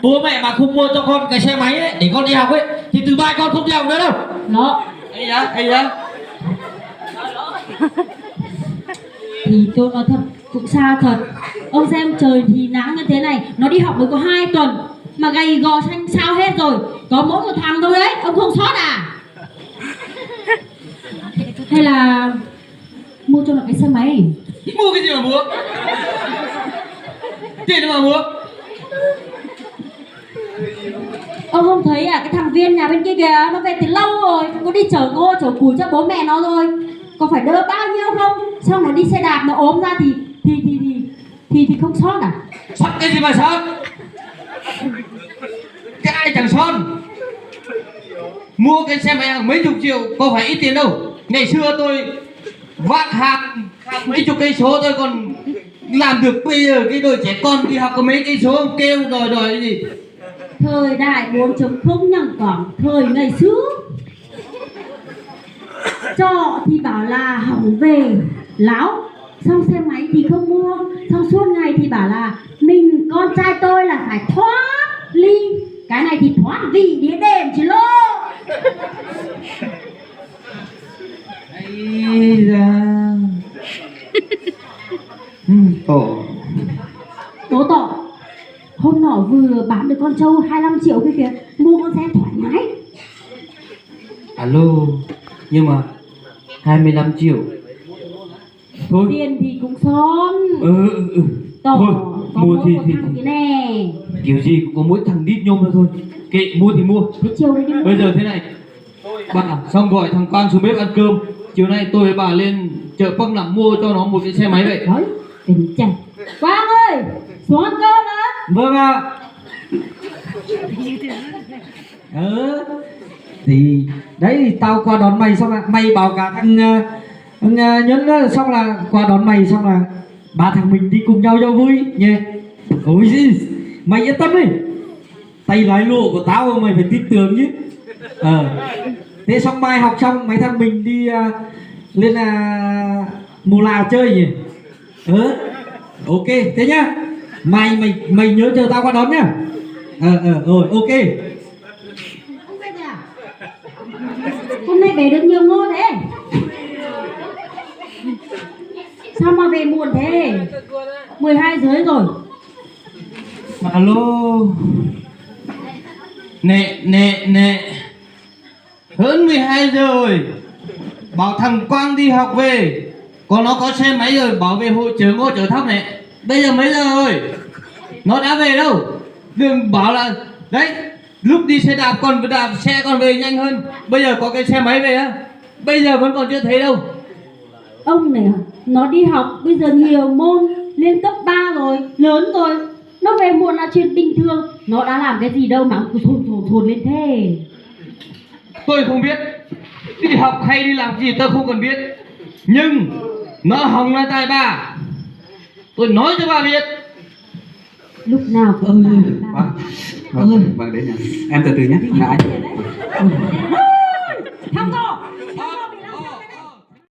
Bố mẹ mà không mua cho con cái xe máy ấy, để con đi học ấy thì từ mai con không đi học nữa đâu. Nó Ấy đó. thì tôi nói thật cũng xa thật. Ông xem trời thì nắng như thế này, nó đi học mới có 2 tuần mà gầy gò xanh xao hết rồi, có mỗi một thằng thôi đấy, ông không sót à? Hay là mua cho nó cái xe máy? Mua cái gì mà mua? Tiền đâu mà mua? Ông không thấy à, cái thằng Viên nhà bên kia kìa, nó về từ lâu rồi, có đi chở cô chở củi cho bố mẹ nó rồi, có phải đỡ bao nhiêu không? Xong nó đi xe đạp nó ốm ra thì không sót à? Sót cái gì mà sót? Cái ai chẳng sót. Mua cái xe máy hàng mấy chục triệu có phải ít tiền đâu. Ngày xưa tôi vác hàng mấy chục cây số tôi còn làm được, bây giờ cái đội trẻ con đi học có mấy cây số kêu đòi cái gì. Thời đại 4.0 nhằng còn thời ngày xưa. Trọ thì bảo là hỏng về láo, xong xe máy thì không mua, xong suốt ngày thì bảo là mình con trai tôi là phải thoát ly, cái này thì thoát vị đĩa đệm chứ lô. Ây da. Tổ hôm nọ vừa bán được con trâu 25 triệu kia kìa, mua con xe thoải mái. Alo, nhưng mà 25 triệu thôi. Tiền thì cũng son. Tổ Thôi, có mua mỗi thì một thằng thế nè. kiểu gì cũng có mỗi thằng đít nhôm thôi. Kệ, mua thì mua. Thế chiều nay đi mua. Bây giờ thế này, bà xong gọi thằng Quang xuống bếp ăn cơm. Chiều nay tôi với bà lên chợ Bắc Nẵng mua cho nó một cái xe máy vậy. Đấy, tình chàng. Quang ơi, xuống ăn cơm đó. Vâng ạ. Thì đấy, tao qua đón mày xong là mày bảo cả thằng Nhấn đó, xong là qua đón mày xong là ba thằng mình đi cùng nhau cho vui nhé. Ôi gì, mày yên tâm đi, tay lái lộ của tao mày phải tin tưởng chứ. Thế xong mai học xong mấy thằng mình đi lên Mù Lào chơi nhỉ. Ok thế nhá, mày nhớ chờ tao qua đón nhá. Rồi ok. Không biết à? Hôm nay bé được nhiều ngô thế. Sao mà về muộn thế? 12 rưỡi rồi. Alo. Nè hơn 12 giờ rồi. Bảo thằng Quang đi học về, còn nó có xe máy rồi, bảo về hội chợ Ngô Chợ Thóc này. Bây giờ mấy giờ rồi? Nó đã về đâu. Đừng bảo là đấy, lúc đi xe đạp còn đạp xe còn về nhanh hơn. Bây giờ có cái xe máy về á, bây giờ vẫn còn chưa thấy đâu. Ông này nó đi học bây giờ nhiều môn, lên cấp 3 rồi, lớn rồi, nó về muộn là chuyện bình thường. Nó đã làm cái gì đâu mà cứ thồn lên thế. Tôi không biết đi học hay đi làm gì tôi không cần biết, nhưng nó hỏng là tài bà. Tôi nói cho bà biết. Lúc nào cũng Vâng, đến nhà. Em từ từ nhé. Thằng to